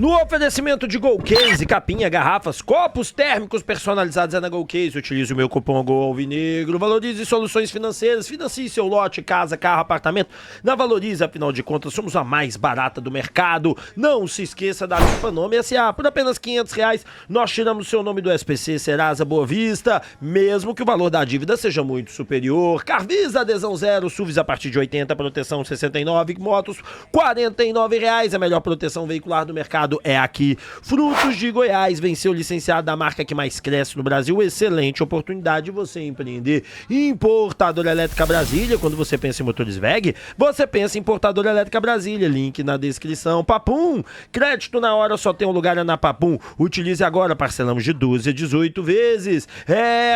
No oferecimento de Golcase, capinha, garrafas, copos térmicos personalizados é na Golcase. Utilize o meu cupom GOLALVINEGRO. Valorize soluções financeiras. Financie seu lote, casa, carro, apartamento. Na Valorize, afinal de contas, somos a mais barata do mercado. Não se esqueça da Limpa Nome S.A. Por apenas R$500, nós tiramos seu nome do SPC Serasa Boa Vista, mesmo que o valor da dívida seja muito superior. Carvisa, adesão zero, SUVs a partir de 80, proteção 69, motos R$49. A melhor proteção veicular do mercado é aqui. Frutos de Goiás, venceu licenciado da marca que mais cresce no Brasil. Excelente oportunidade de você empreender. Importadora Elétrica Brasília, quando você pensa em motores WEG, você pensa em Importadora Elétrica Brasília. Link na descrição. Papum, crédito na hora, só tem um lugar na Papum. Utilize agora, parcelamos de 12 a 18 vezes.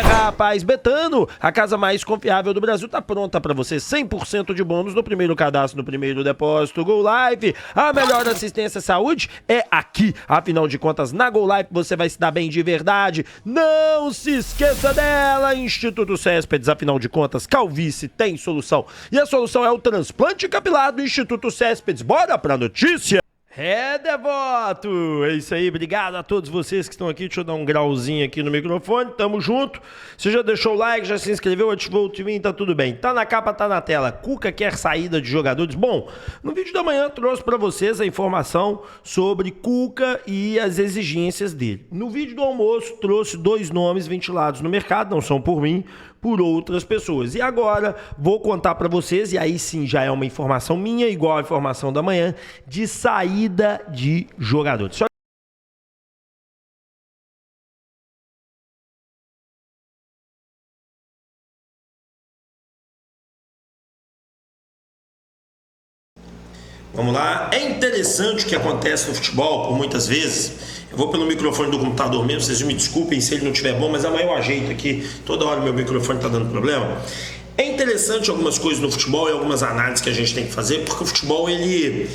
Rapaz, Betano, a casa mais confiável do Brasil, tá pronta para você. 100% de bônus no primeiro cadastro, no primeiro depósito. Go Life, a melhor assistência à saúde é aqui. Afinal de contas, na Go Life você vai se dar bem de verdade. Não se esqueça dela. Instituto Céspedes, afinal de contas, calvície tem solução. E a solução é o transplante capilar do Instituto Céspedes. Bora pra notícia? Devoto! É isso aí, obrigado a todos vocês que estão aqui. Deixa eu dar um grauzinho aqui no microfone, tamo junto. Você já deixou o like, já se inscreveu, ativou o sininho, tá tudo bem. Tá na capa, tá na tela. Cuca quer saída de jogadores. Bom, no vídeo da manhã eu trouxe pra vocês a informação sobre Cuca e as exigências dele. No vídeo do almoço trouxe 2 nomes ventilados no mercado, não são por mim, por outras pessoas. E agora vou contar para vocês, e aí sim já é uma informação minha, igual a informação da manhã, de saída de jogadores. Vamos lá. É interessante o que acontece no futebol, por muitas vezes. Eu vou pelo microfone do computador mesmo, vocês me desculpem se ele não estiver bom, mas amanhã eu ajeito aqui. Toda hora meu microfone está dando problema. É interessante algumas coisas no futebol e algumas análises que a gente tem que fazer, porque o futebol, ele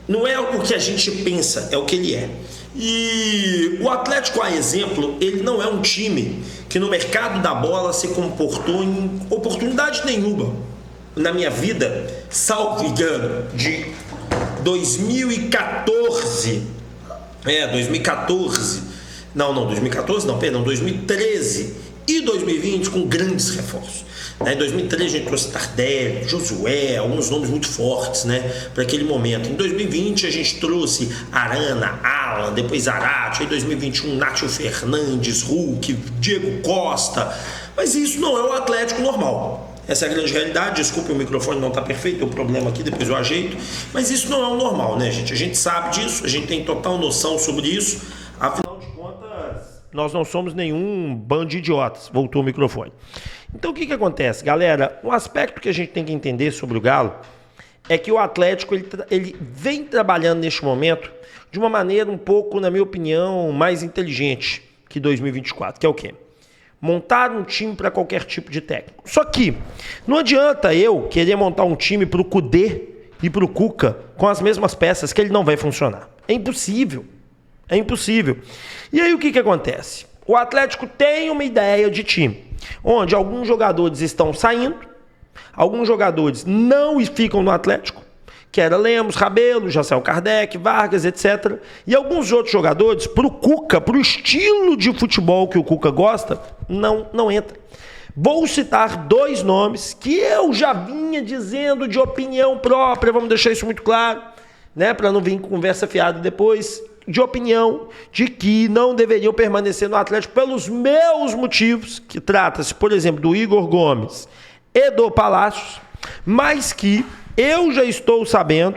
não é o que a gente pensa, é o que ele é. E o Atlético, a exemplo, ele não é um time que no mercado da bola se comportou em oportunidade nenhuma. Na minha vida, salvo engano, de 2014, 2013 e 2020 com grandes reforços. Em 2013 a gente trouxe Tardelli, Josué, alguns nomes muito fortes, né, para aquele momento. Em 2020 a gente trouxe Arana, Alan, depois Zarate, em 2021 Nátio Fernandes, Hulk, Diego Costa. Mas isso não é o Atlético normal. Essa é a grande realidade. Desculpe, o microfone não está perfeito, tem um problema aqui, depois eu ajeito. Mas isso não é o normal, né, gente? A gente sabe disso, a gente tem total noção sobre isso. Afinal de contas, nós não somos nenhum bando de idiotas. Voltou o microfone. Então, o que acontece, galera? Um aspecto que a gente tem que entender sobre o Galo é que o Atlético ele vem trabalhando neste momento de uma maneira um pouco, na minha opinião, mais inteligente que 2024, que é o quê? Montar um time para qualquer tipo de técnico. Só que não adianta eu querer montar um time para o Kudê e para o Cuca com as mesmas peças, que ele não vai funcionar. É impossível. É impossível. E aí o que acontece? O Atlético tem uma ideia de time, onde alguns jogadores estão saindo, alguns jogadores não ficam no Atlético, que era Lemos, Rabelo, Jacel Kardec, Vargas, etc. E alguns outros jogadores, para o Cuca, para o estilo de futebol que o Cuca gosta, não entra. Vou citar 2 nomes que eu já vinha dizendo de opinião própria, vamos deixar isso muito claro, né, para não vir com conversa fiada depois, de opinião de que não deveriam permanecer no Atlético pelos meus motivos, que trata-se, por exemplo, do Igor Gomes e do Palácios, mas que eu já estou sabendo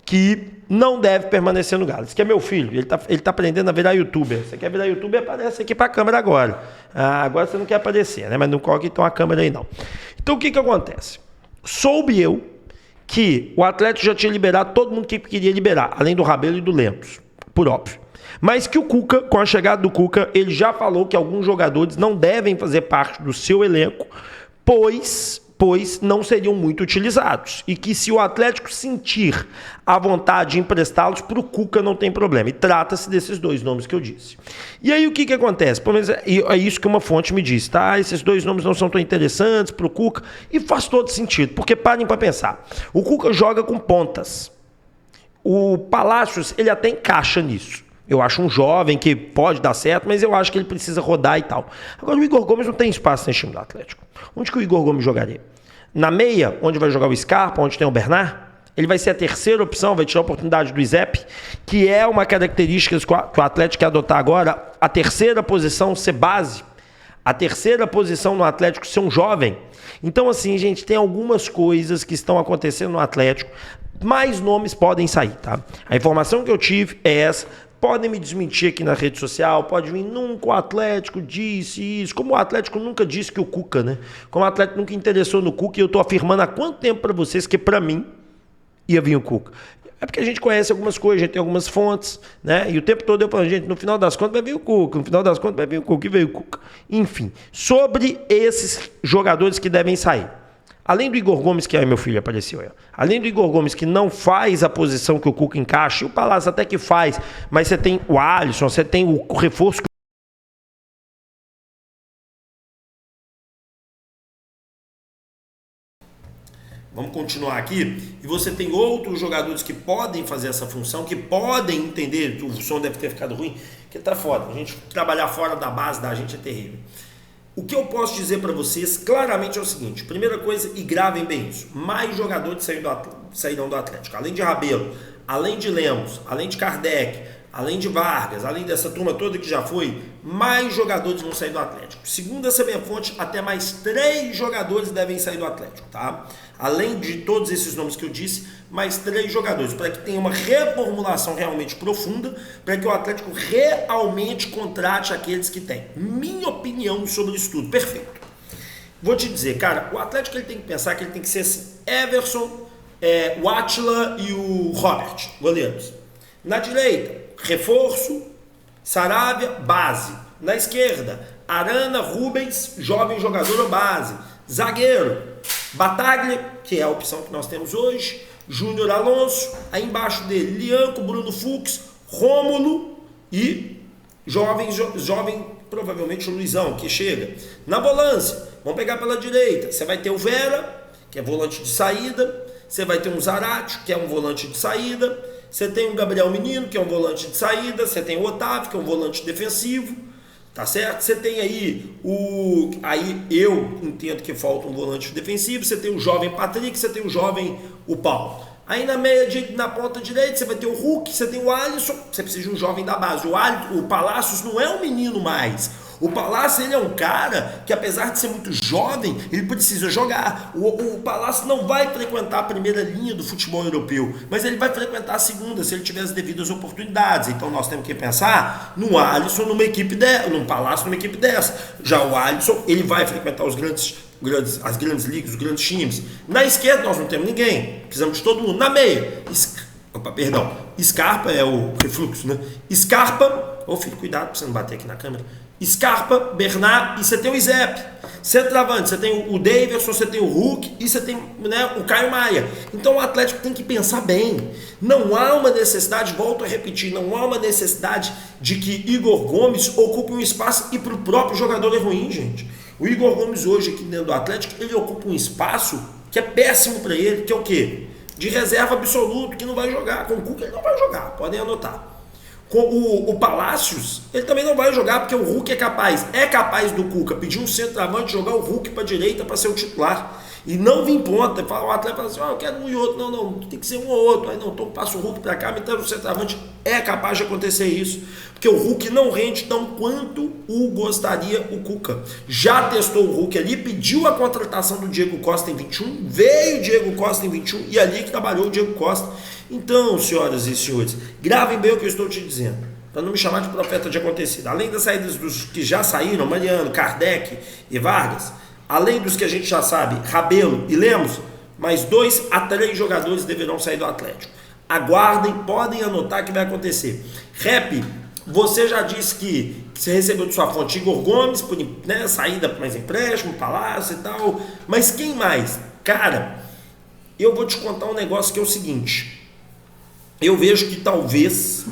que não deve permanecer no Galo. Esse aqui é meu filho, ele tá aprendendo a virar youtuber. Você quer virar youtuber, aparece aqui para a câmera agora. Agora você não quer aparecer, né? Mas não coloque então a câmera aí não. Então o que acontece? Soube eu que o Atlético já tinha liberado todo mundo que queria liberar, além do Rabelo e do Lemos, por óbvio. Mas que o Cuca, com a chegada do Cuca, ele já falou que alguns jogadores não devem fazer parte do seu elenco, pois não seriam muito utilizados. E que se o Atlético sentir a vontade de emprestá-los, para o Cuca não tem problema. E trata-se desses 2 nomes que eu disse. E aí o que acontece? Pelo menos é isso que uma fonte me disse, tá? Esses 2 nomes não são tão interessantes para o Cuca. E faz todo sentido, porque parem para pensar. O Cuca joga com pontas. O Palácios, ele até encaixa nisso. Eu acho um jovem que pode dar certo, mas eu acho que ele precisa rodar e tal. Agora, o Igor Gomes não tem espaço nesse time do Atlético. Onde que o Igor Gomes jogaria? Na meia, onde vai jogar o Scarpa, onde tem o Bernard? Ele vai ser a terceira opção, vai tirar a oportunidade do Izep, que é uma característica que o Atlético quer adotar agora, a terceira posição ser base, a terceira posição no Atlético ser um jovem. Então, assim, gente, tem algumas coisas que estão acontecendo no Atlético, mais nomes podem sair, tá? A informação que eu tive é essa. Podem me desmentir aqui na rede social, pode vir, nunca o Atlético disse isso, como o Atlético nunca disse que o Cuca, né? Como o Atlético nunca interessou no Cuca, e eu tô afirmando há quanto tempo para vocês que para mim ia vir o Cuca. É porque a gente conhece algumas coisas, a gente tem algumas fontes, né? E o tempo todo eu falo, gente, no final das contas vai vir o Cuca, no final das contas vai vir o Cuca, e veio o Cuca. Enfim, sobre esses jogadores que devem sair. Além do Igor Gomes, que aí meu filho apareceu, além do Igor Gomes, que não faz a posição que o Cuca encaixa, e o Palácio até que faz, mas você tem o Alisson, você tem o reforço. Vamos continuar aqui. E você tem outros jogadores que podem fazer essa função, que podem entender, o som deve ter ficado ruim, que tá foda. A gente trabalhar fora da base da gente é terrível. O que eu posso dizer para vocês claramente é o seguinte: primeira coisa, e gravem bem isso, mais jogadores sairão do Atlético. Além de Rabelo, além de Lemos, além de Kardec, além de Vargas, além dessa turma toda que já foi, mais jogadores vão sair do Atlético. Segundo essa minha fonte, até mais 3 jogadores devem sair do Atlético, tá? Além de todos esses nomes que eu disse, mais 3 jogadores, para que tenha uma reformulação realmente profunda, para que o Atlético realmente contrate aqueles que tem. Minha opinião sobre isso tudo, perfeito. Vou te dizer, cara, o Atlético ele tem que pensar que ele tem que ser assim: Everson, o Átila e o Robert, goleiros. Na direita, reforço, Saravia, base. Na esquerda, Arana, Rubens, jovem jogador ou base. Zagueiro, Bataglia, que é a opção que nós temos hoje, Júnior Alonso, aí embaixo dele, Lianco, Bruno Fux, Rômulo e jovem, provavelmente o Luizão, que chega. Na volância, vamos pegar pela direita, você vai ter o Vera, que é volante de saída, você vai ter um Zarate, que é um volante de saída, você tem o Gabriel Menino, que é um volante de saída, você tem o Otávio, que é um volante defensivo, tá certo? Você tem aí aí eu entendo que falta um volante defensivo, você tem o jovem Patrick, você tem o jovem o Paulo. Aí na ponta direita você vai ter o Hulk, você tem o Alisson, você precisa de um jovem da base. O Palácios não é um menino mais. O Palácio, ele é um cara que, apesar de ser muito jovem, ele precisa jogar. O Palácio não vai frequentar a primeira linha do futebol europeu, mas ele vai frequentar a segunda, se ele tiver as devidas oportunidades. Então nós temos que pensar no Alisson numa equipe num Palácio numa equipe dessa. Já o Alisson, ele vai frequentar as grandes ligas, os grandes times. Na esquerda nós não temos ninguém, precisamos de todo mundo. Na meia, Scarpa é o refluxo, né? Scarpa, filho, cuidado pra você não bater aqui na câmera. Scarpa, Bernard, e você tem o Izep. Centroavante, você tem o Davidson, você tem o Hulk e você tem, né, o Caio Maia. Então o Atlético tem que pensar bem. Não há uma necessidade, volto a repetir, não há uma necessidade de que Igor Gomes ocupe um espaço, e para o próprio jogador é ruim, gente. O Igor Gomes hoje aqui dentro do Atlético, ele ocupa um espaço que é péssimo para ele, que é o quê? De reserva absoluto, que não vai jogar. Com o Cuca ele não vai jogar, podem anotar. Com o Palácios, ele também não vai jogar, porque o Hulk é capaz do Cuca pedir um centroavante, jogar o Hulk para a direita para ser o titular. E não vir ponta, o atleta fala assim, eu quero um e outro. Não, tem que ser um ou outro. Aí não, então passa o Hulk para cá, metendo o centroavante. É capaz de acontecer isso, porque o Hulk não rende tão quanto o gostaria o Cuca. Já testou o Hulk ali, pediu a contratação do Diego Costa em 21, veio o Diego Costa em 21 e ali que trabalhou o Diego Costa. Então, senhoras e senhores, gravem bem o que eu estou te dizendo, para não me chamar de profeta de acontecido. Além das saídas dos que já saíram, Mariano, Kardec e Vargas, além dos que a gente já sabe, Rabelo e Lemos, mais 2 a 3 jogadores deverão sair do Atlético. Aguardem, podem anotar que vai acontecer. Rap, você já disse que você recebeu de sua fonte Igor Gomes, por, né, saída mais empréstimo, Palácio e tal, mas quem mais? Cara, eu vou te contar um negócio que é o seguinte, eu vejo que talvez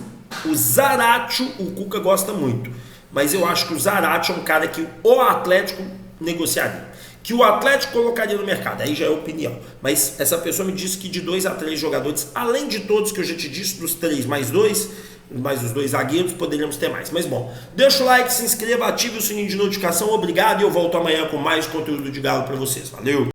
o Zarate, o Cuca gosta muito, mas eu acho que o Zarate é um cara que o Atlético negociaria. que o Atlético colocaria no mercado. Aí já é opinião. Mas essa pessoa me disse que de 2 a 3 jogadores, além de todos que eu já te disse, dos 3 mais 2, mais os 2 zagueiros, poderíamos ter mais. Mas bom, deixa o like, se inscreva, ative o sininho de notificação. Obrigado e eu volto amanhã com mais conteúdo de Galo para vocês. Valeu!